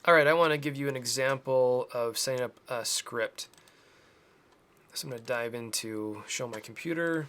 All right, I want to give you an example of setting up a script. So I'm going to dive into show my computer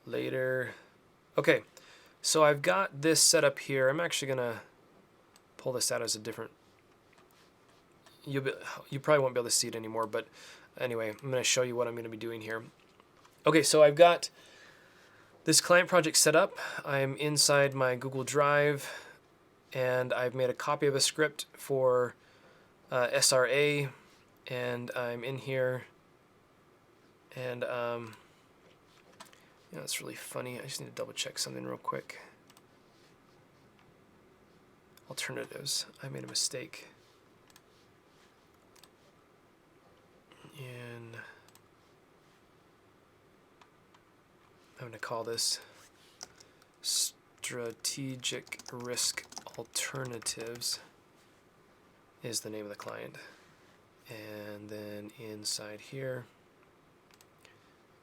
later. Okay, so I've got this set up here. I'm actually going to pull this out as a different. You probably won't be able to see it anymore, but anyway, I'm going to show you what I'm going to be doing here. Okay, so I've got this client project set up. I'm inside my Google Drive, and I've made a copy of a script for SRA, and I'm in here, and it's really funny. I just need to double check something real quick. Alternatives. I made a mistake. And I'm going to call this Strategic Risk Alternatives is the name of the client. And then inside here,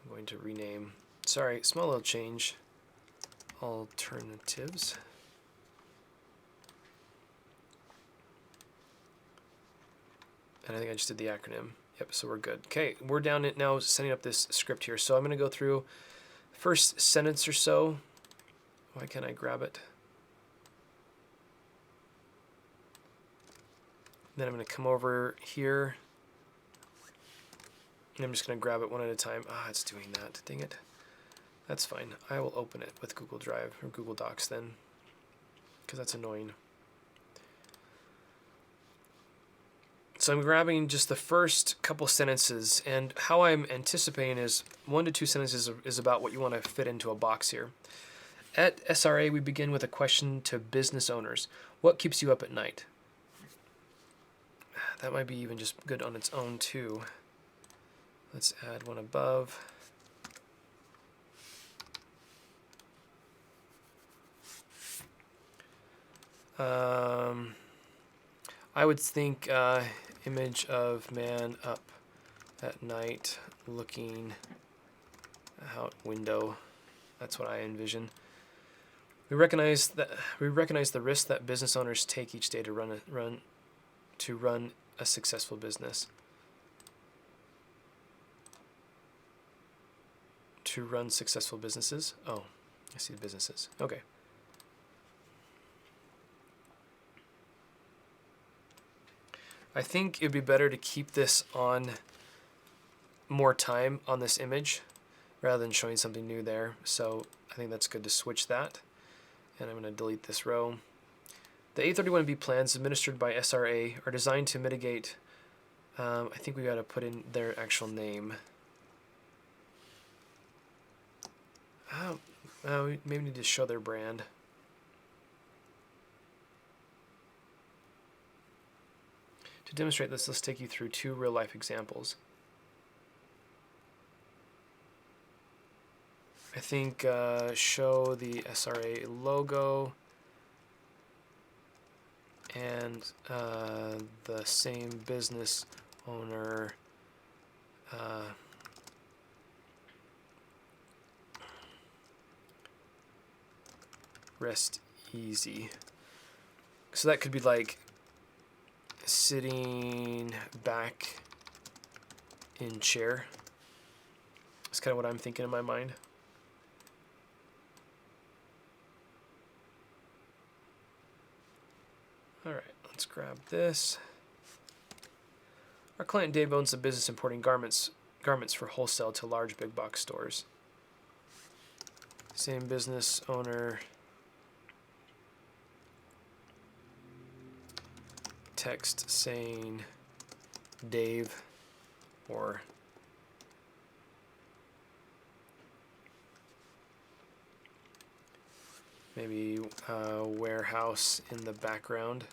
I'm going to rename, sorry, small little change, Alternatives. And I think I just did the acronym. Yep, so we're good. Okay, we're down it now setting up this script here. So I'm going to go through first sentence or so. Why can't I grab it? Then I'm going to come over here. And I'm just going to grab it one at a time. Ah, it's doing that. Dang it. That's fine. I will open it with Google Drive or Google Docs then, because that's annoying. So I'm grabbing just the first couple sentences, and how I'm anticipating is 1 to 2 sentences is about what you want to fit into a box here. At SRA, we begin with a question to business owners. What keeps you up at night? That might be even just good on its own too. Let's add one above. I would think image of man up at night looking out window. That's what I envision. We recognize the risk that business owners take each day to run a successful business. To run successful businesses. Oh, I see the businesses. Okay. I think it'd be better to keep this on more time on this image rather than showing something new there. So I think that's good to switch that. And I'm going to delete this row. The A31B plans administered by SRA are designed to mitigate, I think we got to put in their actual name. We maybe need to show their brand. To demonstrate this, let's take you through 2 real-life examples. I think show the SRA logo and the same business owner rest easy. So that could be like sitting back in chair. That's kind of what I'm thinking in my mind. All right, let's grab this. Our client Dave owns a business importing garments for wholesale to large big box stores. Same business owner. Text saying Dave or maybe warehouse in the background.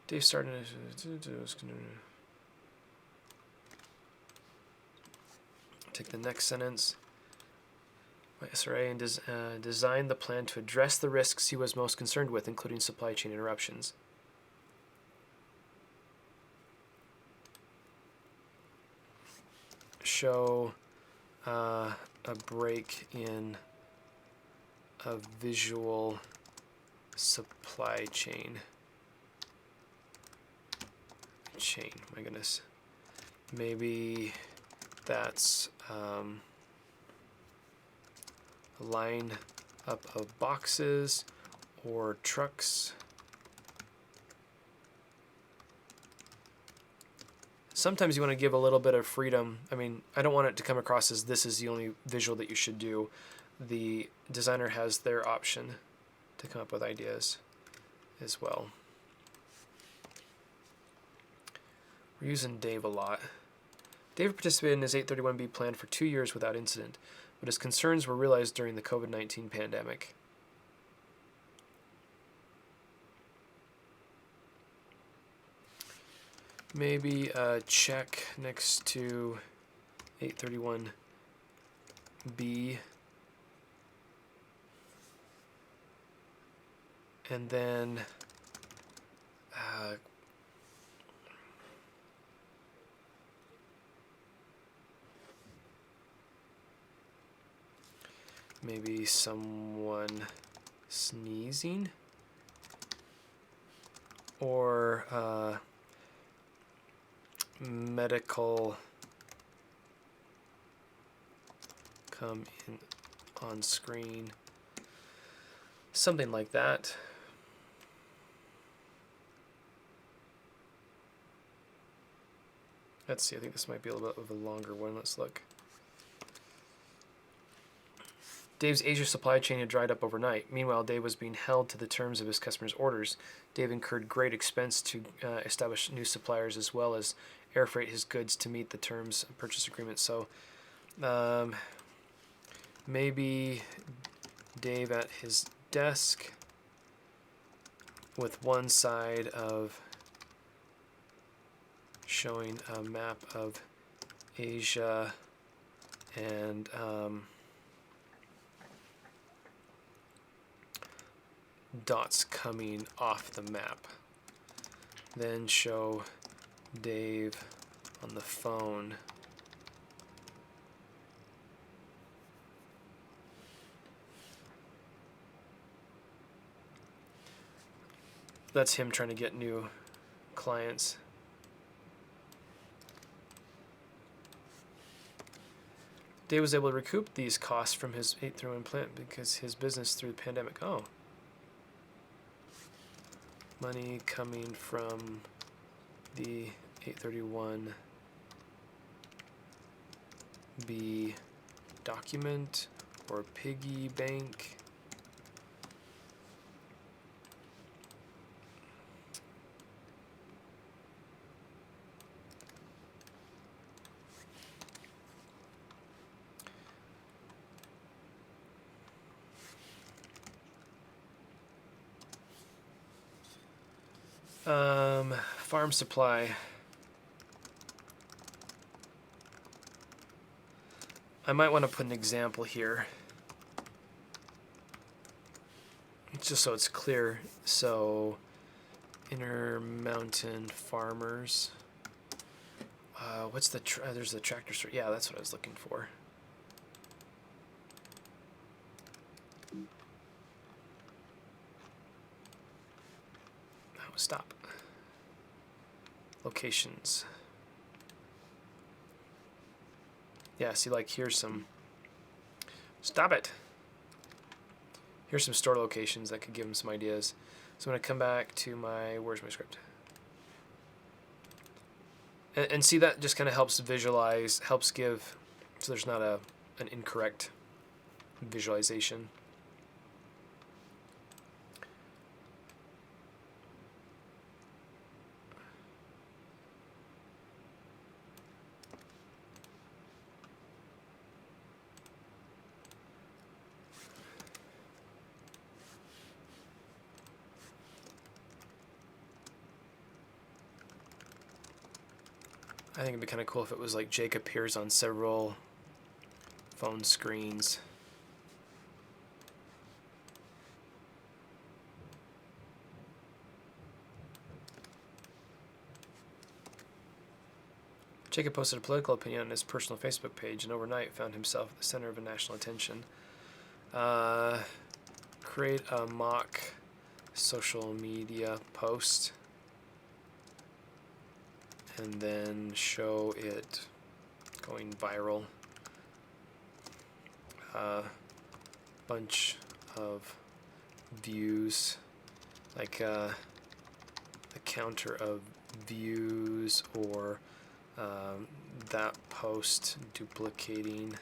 Dave started take the next sentence. SRA and designed the plan to address the risks he was most concerned with, including supply chain interruptions. Show a break in a visual supply chain. My goodness. Maybe that's a line up of boxes or trucks. Sometimes you want to give a little bit of freedom. I mean, I don't want it to come across as this is the only visual that you should do. The designer has their option to come up with ideas as well. We're using Dave a lot. Dave participated in his 831B plan for 2 years without incident, but his concerns were realized during the COVID-19 pandemic. Maybe a check next to 831B. And then maybe someone sneezing, or medical come in on screen, something like that. Let's see, I think this might be a little bit of a longer one. Let's look. Dave's Asia supply chain had dried up overnight. Meanwhile, Dave was being held to the terms of his customers' orders. Dave incurred great expense to establish new suppliers as well as air freight his goods to meet the terms of purchase agreement. So maybe Dave at his desk with one side of showing a map of Asia and dots coming off the map. Then show Dave on the phone. That's him trying to get new clients. Dave was able to recoup these costs from his 831 plant because his business through the pandemic. Oh. Money coming from the 831B document or piggy bank. Farm supply. I might want to put an example here, just so it's clear. So, Intermountain Farmers. What's the there's the tractor store. Yeah, that's what I was looking for. Oh, stop. Locations. Yeah, see, like here's some. Stop it. Here's some store locations that could give them some ideas. So I'm going to come back to my, where's my script? And see, that just kind of helps visualize, helps give, so there's not an incorrect visualization. I think it'd be kind of cool if it was like Jake appears on several phone screens. Jacob posted a political opinion on his personal Facebook page and overnight found himself at the center of a national attention. create a mock social media post and then show it going viral. Bunch of views, like a counter of views, or that post duplicating.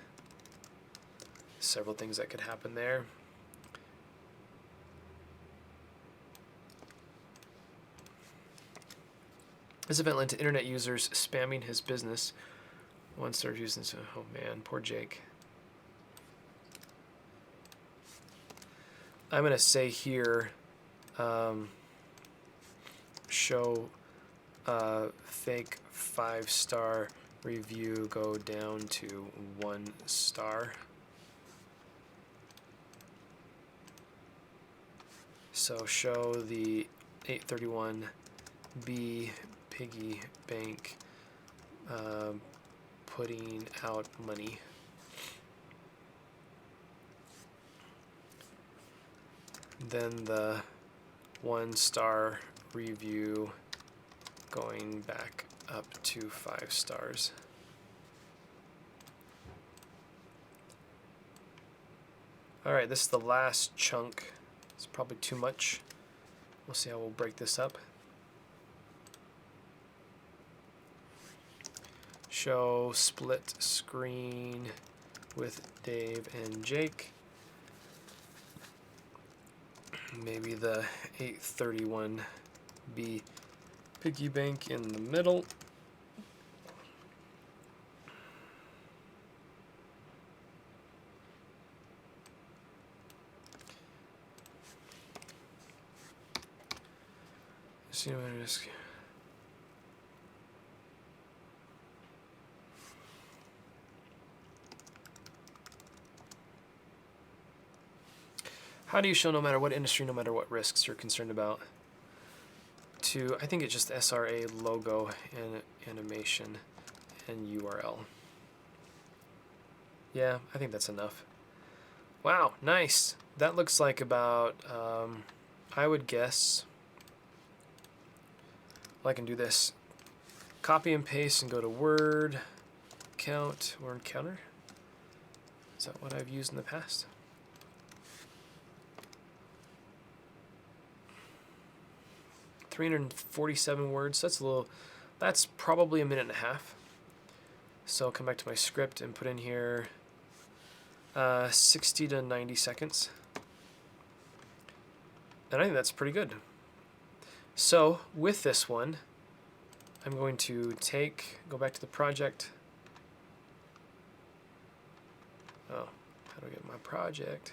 Several things that could happen there. This event led to internet users spamming his business. One started using this. Oh man, poor Jake. I'm going to say here, show fake 5-star review go down to 1 star. So show the 831B piggy bank putting out money. Then the 1-star review going back up to 5 stars. All right, this is the last chunk. It's probably too much. We'll see how we'll break this up. Show split screen with Dave and Jake. Maybe the 831B piggy bank in the middle. See what it is. How do you show no matter what industry, no matter what risks you're concerned about? I think it's just SRA logo and animation and URL. Yeah, I think that's enough. Wow, nice. That looks like about, I would guess, well, I can do this. Copy and paste and go to word counter. Is that what I've used in the past? .347 words. That's probably a minute and a half. So I'll come back to my script and put in here 60 to 90 seconds. And I think that's pretty good. So with this one, I'm going to go back to the project. Oh, how do I get my project?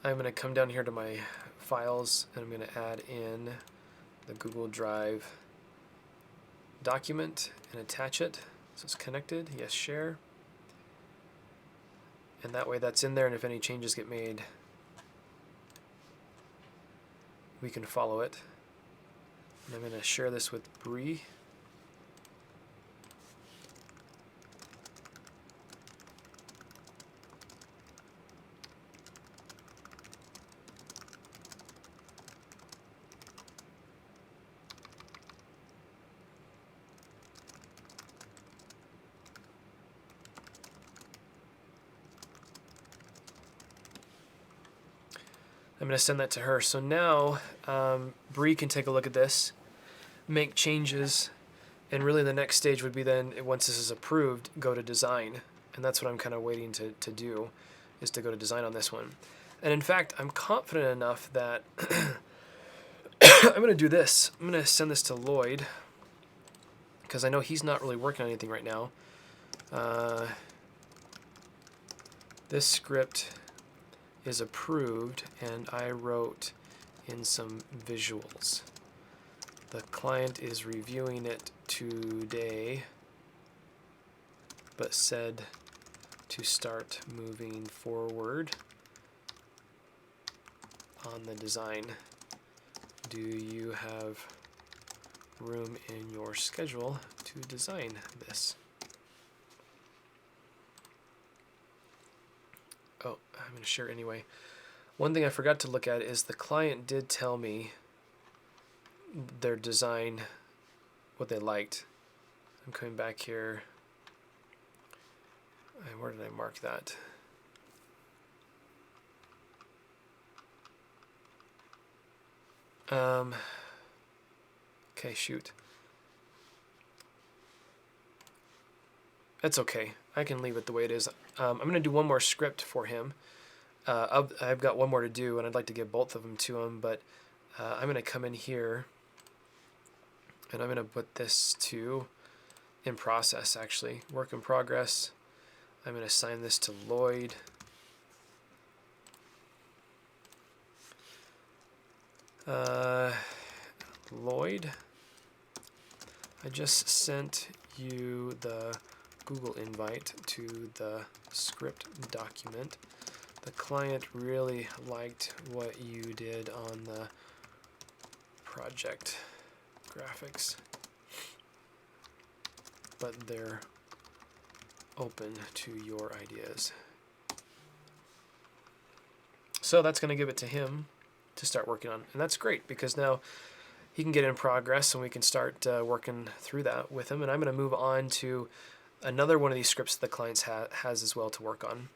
I'm going to come down here to my files and I'm going to add in the Google Drive document and attach it. So it's connected. Yes, share. And that way that's in there, and if any changes get made, we can follow it. And I'm going to share this with Bree. I'm going to send that to her. So now Bree can take a look at this, make changes, and really the next stage would be then, once this is approved, go to design. And that's what I'm kind of waiting to do, is to go to design on this one. And in fact, I'm confident enough that I'm going to do this. I'm going to send this to Lloyd, because I know he's not really working on anything right now. This script is approved, and I wrote in some visuals. The client is reviewing it today, but said to start moving forward on the design. Do you have room in your schedule to design this? Oh, I'm going to share anyway. One thing I forgot to look at is the client did tell me their design, what they liked. I'm coming back here. Where did I mark that? Okay, shoot. That's okay. I can leave it the way it is. I'm going to do one more script for him. I've got one more to do, and I'd like to give both of them to him, but I'm going to come in here, and I'm going to put this to in process, actually. Work in progress. I'm going to assign this to Lloyd. Lloyd, I just sent you the Google invite to the script document. The client really liked what you did on the project graphics, but they're open to your ideas. So that's going to give it to him to start working on. And that's great because now he can get in progress and we can start working through that with him. And I'm going to move on to another one of these scripts that the client has as well to work on.